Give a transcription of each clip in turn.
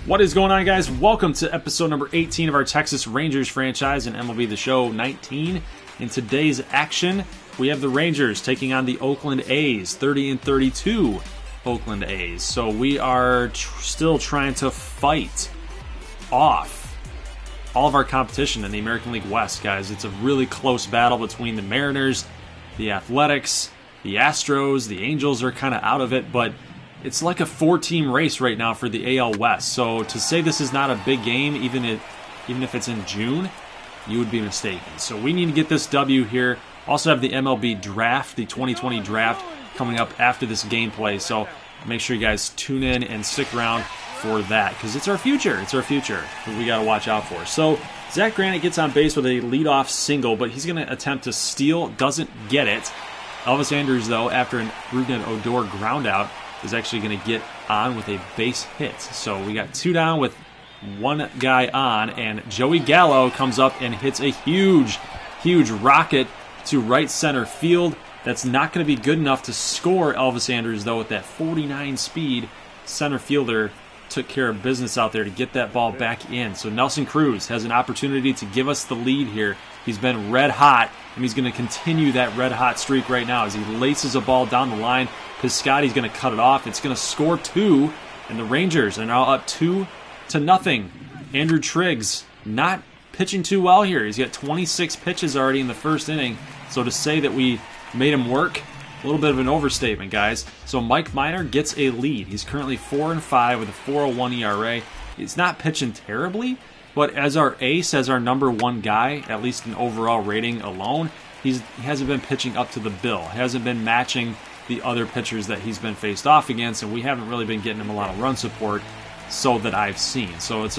What is going on, guys? Welcome to episode number 18 of our Texas Rangers franchise and MLB The Show 19. In today's action, we have the Rangers taking on the Oakland A's, 30-32 Oakland A's. So we are still trying to fight off all of our competition in the American League West, guys. It's a really close battle between the Mariners, the Athletics, the Astros. The Angels are kind of out of it, but it's like a four-team race right now for the AL West. So to say this is not a big game, even if it's in June, you would be mistaken. So we need to get this W here. Also have the MLB Draft, the 2020 Draft, coming up after this gameplay. So make sure you guys tune in and stick around for that, because it's our future. It's our future that we got to watch out for. So Zach Granite gets on base with a leadoff single, but he's going to attempt to steal. Doesn't get it. Elvis Andrus, though, after an Ridin Odor ground out, is actually going to get on with a base hit. So we got two down with one guy on, and Joey Gallo comes up and hits a huge rocket to right center field. That's not going to be good enough to score Elvis Andrus, though. With that 49 speed, center fielder took care of business out there to get that ball back in. So Nelson Cruz has an opportunity to give us the lead here. He's been red hot, and he's going to continue that red hot streak right now as he laces a ball down the line. Piscotty's going to cut it off. It's going to score two, and the Rangers are now up 2-0. Andrew Triggs not pitching too well here. He's got 26 pitches already in the first inning. So to say that we made him work, a little bit of an overstatement, guys. So Mike Minor gets a lead. He's currently 4-5 with a 4.01 ERA. He's not pitching terribly, but as our ace, as our number one guy, at least in overall rating alone, he hasn't been pitching up to the bill. He hasn't been matching the other pitchers that he's been faced off against, and we haven't really been getting him a lot of run support, so that I've seen. So it's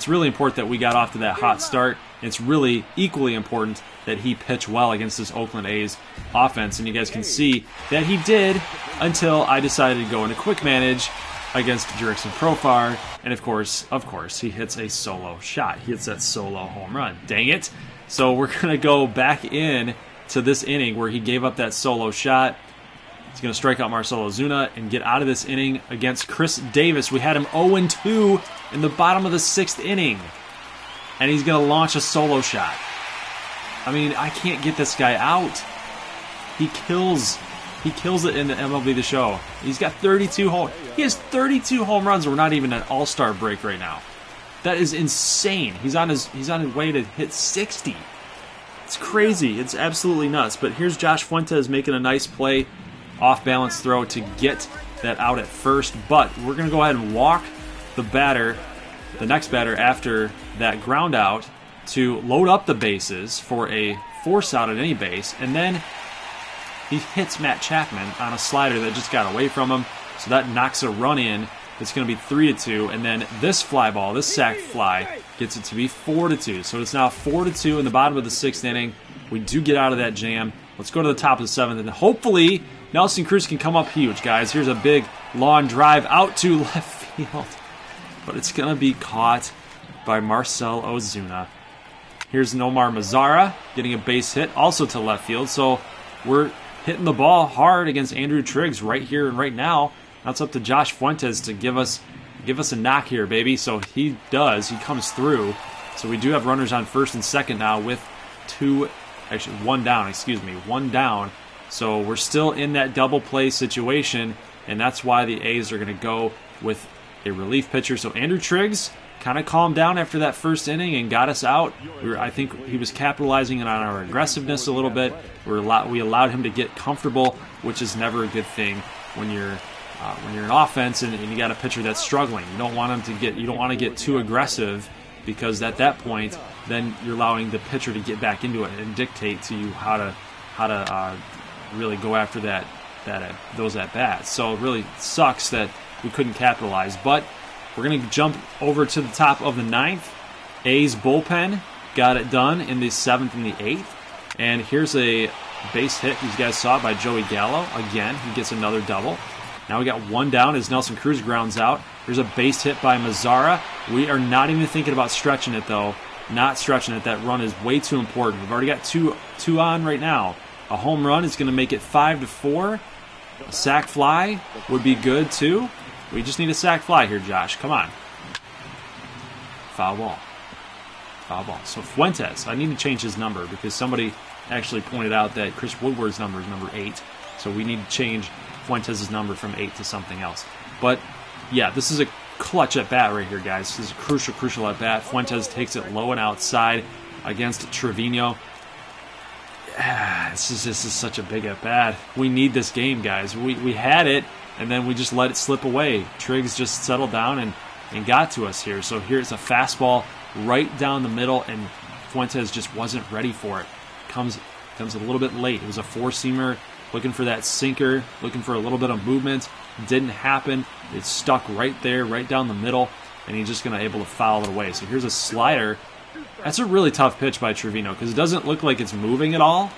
really important that we got off to that hot start. It's really equally important that he pitch well against this Oakland A's offense, and you guys can see that he did until I decided to go into quick manage against Jurickson Profar, and of course, he hits a solo shot. He hits that solo home run. Dang it. So we're going to go back in to this inning where he gave up that solo shot. He's going to strike out Marcell Ozuna and get out of this inning against Khris Davis. We had him 0-2 in the bottom of the sixth inning, and he's going to launch a solo shot. I mean, I can't get this guy out. He kills it in the MLB The Show. He's got 32 He has 32 home runs. We're not even an all-star break right now. That is insane. He's on his way to hit 60. It's crazy. It's absolutely nuts. But here's Josh Fuentes making a nice play, off-balance throw to get that out at first. But we're going to go ahead and walk the next batter after that ground out to load up the bases for a force out at any base. And then he hits Matt Chapman on a slider that just got away from him. So that knocks a run in. It's going to be 3-2, and then this fly ball, this sacked fly, gets it to be 4-2. So it's now 4-2 in the bottom of the sixth inning. We do get out of that jam. Let's go to the top of the seventh, and hopefully Nelson Cruz can come up huge, guys. Here's a big, long drive out to left field, but it's going to be caught by Marcell Ozuna. Here's Nomar Mazara getting a base hit, also to left field. So we're hitting the ball hard against Andrew Triggs right here and right now. That's up to Josh Fuentes to give us a knock here, baby. So he does. He comes through. So we do have runners on first and second now with one down. So we're still in that double play situation, and that's why the A's are going to go with a relief pitcher. So Andrew Triggs kind of calmed down after that first inning and got us out. I think he was capitalizing on our aggressiveness a little bit. We allowed him to get comfortable, which is never a good thing when you're an offense and you got a pitcher that's struggling. You don't want to get too aggressive, because at that point, then you're allowing the pitcher to get back into it and dictate to you how to really go after those at bats. So it really sucks that we couldn't capitalize. But we're going to jump over to the top of the ninth. A's bullpen got it done in the seventh and the eighth. And here's a base hit you guys saw by Joey Gallo. Again, he gets another double. Now we got one down as Nelson Cruz grounds out. There's a base hit by Mazara. We are not even thinking about stretching it, though. Not stretching it. That run is way too important. We've already got two on right now. A home run is going to make it 5-4. A sac fly would be good, too. We just need a sac fly here, Josh. Come on. Foul ball. Foul ball. So Fuentes, I need to change his number because somebody actually pointed out that Chris Woodward's number is number 8. So we need to change Fuentes' number from 8 to something else. But, yeah, this is a clutch at bat right here, guys. This is a crucial at bat. Fuentes takes it low and outside against Trevino. This is such a big at bat. We need this game, guys. We had it, and then we just let it slip away. Triggs just settled down and got to us here. So here's a fastball right down the middle, and Fuentes just wasn't ready for it. Comes a little bit late. It was a four-seamer, looking for that sinker, looking for a little bit of movement. Didn't happen. It stuck right there, right down the middle, and he's just going to able to foul it away. So here's a slider. That's a really tough pitch by Trevino because it doesn't look like it's moving at all.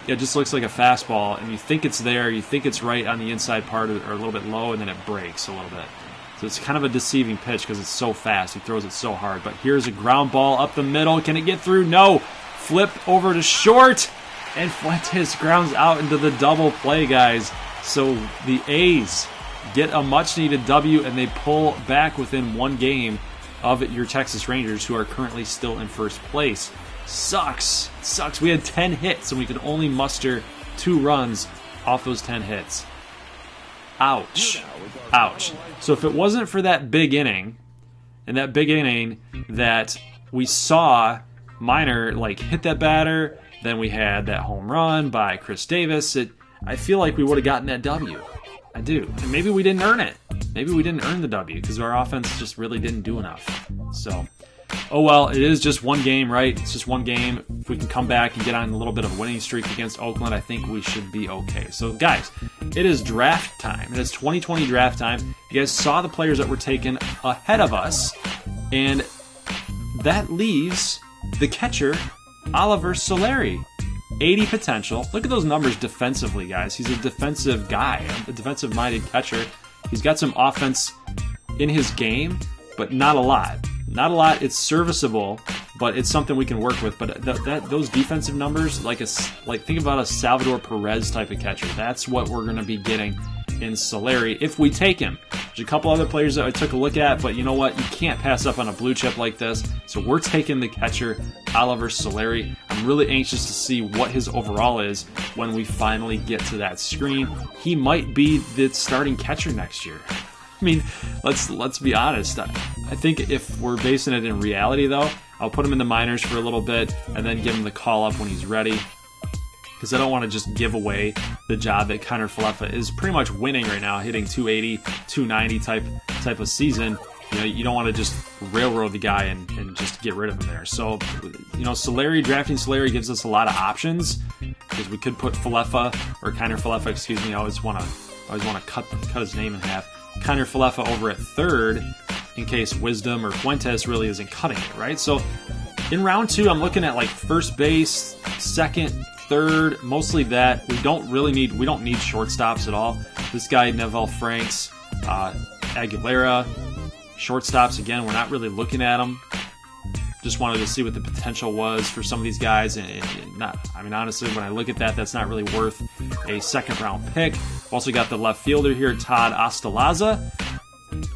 It just looks like a fastball, and you think it's there, you think it's right on the inside part or a little bit low, and then it breaks a little bit. So it's kind of a deceiving pitch because it's so fast. He throws it so hard. But here's a ground ball up the middle. Can it get through? No. Flip over to short, and Fuentes grounds out into the double play, guys. So the A's get a much-needed W, and they pull back within one game of your Texas Rangers, who are currently still in first place. Sucks. We had 10 hits, and we could only muster 2 runs off those 10 hits. Ouch. So if it wasn't for that big inning, that we saw Minor hit that batter, then we had that home run by Khris Davis, I feel like we would have gotten that W. I do. And maybe we didn't earn it. Maybe we didn't earn the W because our offense just really didn't do enough. So, oh well, it is just one game, right? It's just one game. If we can come back and get on a little bit of a winning streak against Oakland, I think we should be okay. So, guys, it is draft time. It is 2020 draft time. You guys saw the players that were taken ahead of us, and that leaves the catcher, Oliver Solari. 80 potential. Look at those numbers defensively, guys. He's a defensive guy, a defensive-minded catcher. He's got some offense in his game, but not a lot. Not a lot. It's serviceable, but it's something we can work with. But those defensive numbers, think about a Salvador Perez type of catcher. That's what we're going to be getting in Solari if we take him. There's a couple other players that I took a look at, but you know what? You can't pass up on a blue chip like this. So we're taking the catcher, Oliver Solari. I'm really anxious to see what his overall is when we finally get to that screen. He might be the starting catcher next year. I mean, let's be honest. I think if we're basing it in reality, though, I'll put him in the minors for a little bit and then give him the call up when he's ready. Because I don't want to just give away the job that Kiner Falefa is pretty much winning right now, hitting 280, 290 type of season. You don't want to just railroad the guy and just get rid of him there. So, drafting Solari gives us a lot of options because we could put Falefa or Kiner Falefa, excuse me. I always want to cut his name in half. Kiner Falefa over at third in case Wisdom or Fuentes really isn't cutting it, right? So in round 2, I'm looking at first base, second, third, mostly that. We don't need shortstops at all. This guy, Neville Franks, Aguilera, shortstops, again, we're not really looking at them. Just wanted to see what the potential was for some of these guys. Honestly, when I look at that, that's not really worth a second-round pick. We've also got the left fielder here, Todd Ostalaza.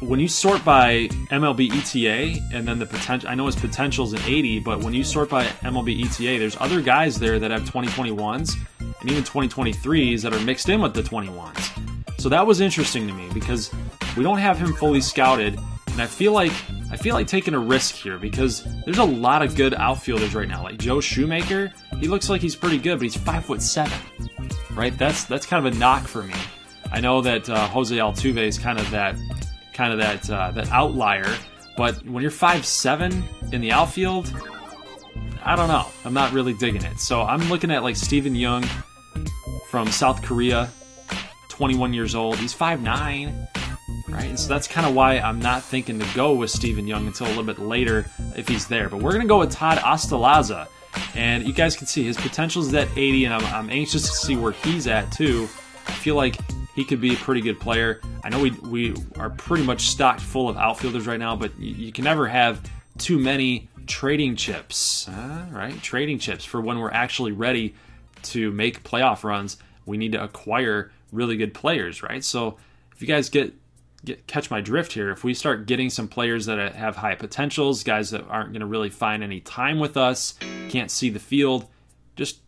When you sort by MLB ETA and then the potential, I know his potential's an 80, but when you sort by MLB ETA, there's other guys there that have 2021s and even 2023s that are mixed in with the 21s. So that was interesting to me because we don't have him fully scouted, and I feel like taking a risk here because there's a lot of good outfielders right now. Like Joe Shoemaker, he looks like he's pretty good, but he's 5'7", right? That's kind of a knock for me. I know that Jose Altuve is kind of that outlier, but when you're 5'7" in the outfield, I don't know. I'm not really digging it. So I'm looking at Steven Yeun from South Korea, 21 years old. He's 5'9", right? And so that's kind of why I'm not thinking to go with Steven Yeun until a little bit later if he's there. But we're going to go with Todd Ostalaza. And you guys can see his potential is at 80, and I'm anxious to see where he's at too. I feel like he could be a pretty good player. I know we are pretty much stocked full of outfielders right now, but you can never have too many trading chips, right? Trading chips for when we're actually ready to make playoff runs. We need to acquire really good players, right? So if you guys get catch my drift here. If we start getting some players that have high potentials, guys that aren't going to really find any time with us, can't see the field, just,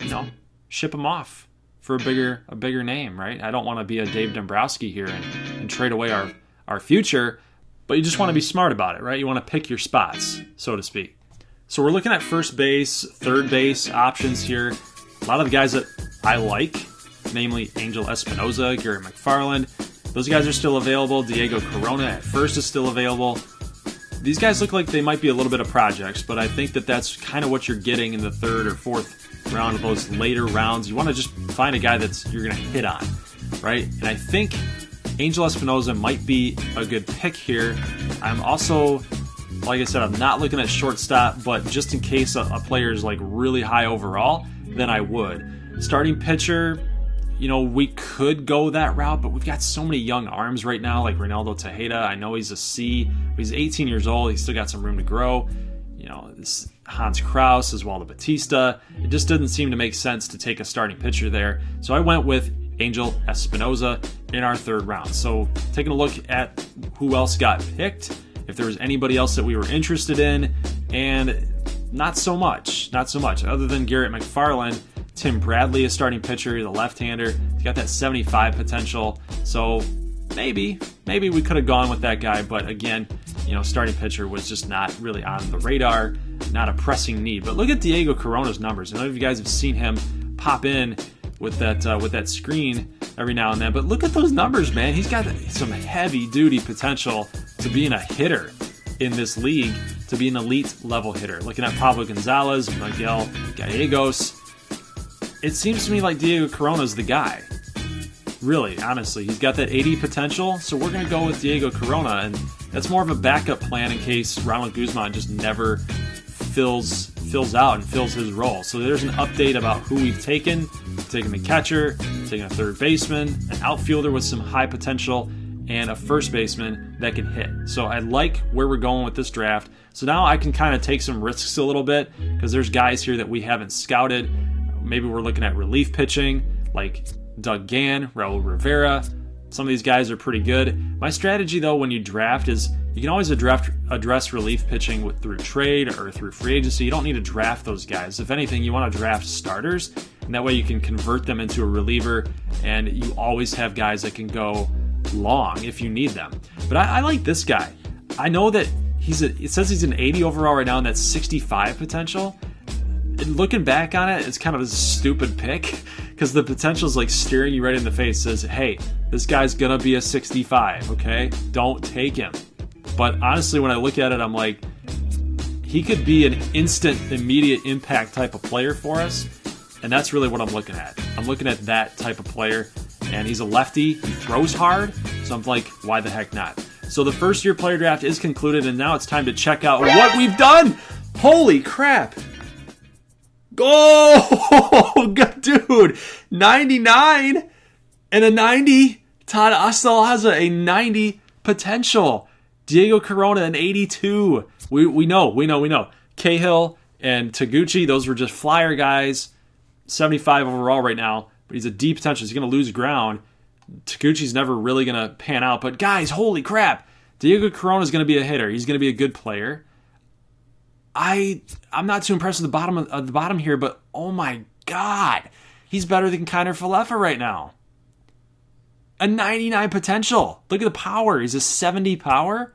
ship them off for a bigger name, right? I don't want to be a Dave Dombrowski here and trade away our future, but you just want to be smart about it, right? You want to pick your spots, so to speak. So we're looking at first base, third base options here. A lot of the guys that I like, namely Angel Espinosa, Garrett McFarland, those guys are still available. Diego Corona at first is still available. These guys look like they might be a little bit of projects, but I think that that's kind of what you're getting in the third or fourth round of those later rounds. You want to just find a guy that's you're going to hit on, right? And I think Angel Espinosa might be a good pick here. I'm also, like I said, I'm not looking at shortstop, but just in case a player is like really high overall, then I would. Starting pitcher, we could go that route, but we've got so many young arms right now, like Reynaldo Tejeda. I know he's a C, but he's 18 years old. He's still got some room to grow. This Hans Kraus, Oswaldo Batista. It just didn't seem to make sense to take a starting pitcher there. So I went with Angel Espinosa in our third round. So taking a look at who else got picked, if there was anybody else that we were interested in, and not so much. Other than Garrett McFarland, Tim Bradley, a starting pitcher, the left-hander. He's got that 75 potential. So maybe we could have gone with that guy, but again, starting pitcher was just not really on the radar, not a pressing need. But look at Diego Corona's numbers. I know if you guys have seen him pop in with that screen every now and then, but look at those numbers, man. He's got some heavy-duty potential to being a hitter in this league, to be an elite level hitter. Looking at Pablo Gonzalez, Miguel Gallegos, it seems to me like Diego Corona's the guy. Really, honestly. He's got that 80 potential, so we're going to go with Diego Corona, and that's more of a backup plan in case Ronald Guzman just never fills out and fills his role. So there's an update about who we've taken. We've taken the catcher, taken a third baseman, an outfielder with some high potential, and a first baseman that can hit. So I like where we're going with this draft. So now I can kind of take some risks a little bit because there's guys here that we haven't scouted. Maybe we're looking at relief pitching like Doug Gann, Raul Rivera. Some of these guys are pretty good. My strategy, though, when you draft is you can always address relief pitching through trade or through free agency. You don't need to draft those guys. If anything, you want to draft starters, and that way you can convert them into a reliever, and you always have guys that can go long if you need them. But I like this guy. I know that it says he's an 80 overall right now, and that's 65 potential. And looking back on it, it's kind of a stupid pick because the potential is like staring you right in the face. Says, hey, this guy's going to be a 65, okay? Don't take him. But honestly, when I look at it, I'm like, he could be an instant, immediate impact type of player for us. And that's really what I'm looking at. I'm looking at that type of player. And he's a lefty. He throws hard. So I'm like, why the heck not? So the first year player draft is concluded. And now it's time to check out what we've done. Holy crap. Oh, dude, 99 and a 90. Todd Ostalaza, a 90 potential. Diego Corona, an 82. We know. Cahill and Taguchi, those were just flyer guys. 75 overall right now, but he's a D potential. He's going to lose ground. Taguchi's never really going to pan out. But guys, holy crap. Diego Corona is going to be a hitter. He's going to be a good player. I'm not too impressed with the bottom here, but oh my God, he's better than Kiner Falefa right now. A 99 potential. Look at the power. He's a 70 power.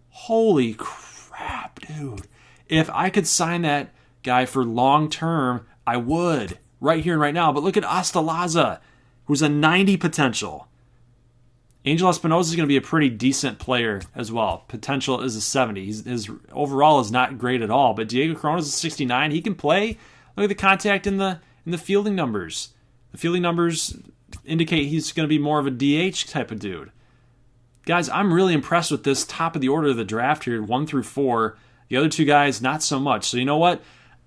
Holy crap, dude. If I could sign that guy for long term, I would. Right here and right now. But look at Ostalaza, who's a 90 potential. Angel Espinosa is going to be a pretty decent player as well. Potential is a 70. His overall is not great at all. But Diego Corona is a 69. He can play. Look at the contact in the fielding numbers. The fielding numbers indicate he's going to be more of a DH type of dude. Guys, I'm really impressed with this top of the order of the draft here, 1 through 4. The other two guys, not so much. So you know what?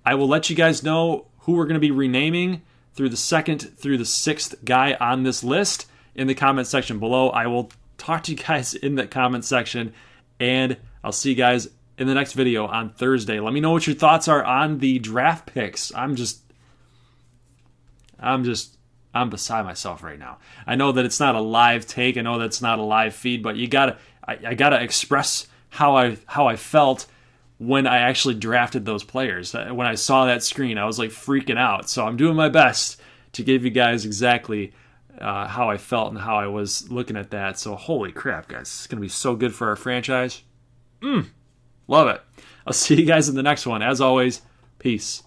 I will let you guys know who we're going to be renaming through the 2nd through the 6th guy on this list in the comment section below. I will talk to you guys in the comment section, and I'll see you guys in the next video on Thursday. Let me know what your thoughts are on the draft picks. I'm just I'm beside myself right now. I know that it's not a live take. I know that's not a live feed, but I gotta express how I felt when I actually drafted those players. When I saw that screen, I was like freaking out. So I'm doing my best to give you guys exactly how I felt and how I was looking at that. So holy crap, guys. It's going to be so good for our franchise. Love it. I'll see you guys in the next one. As always, peace.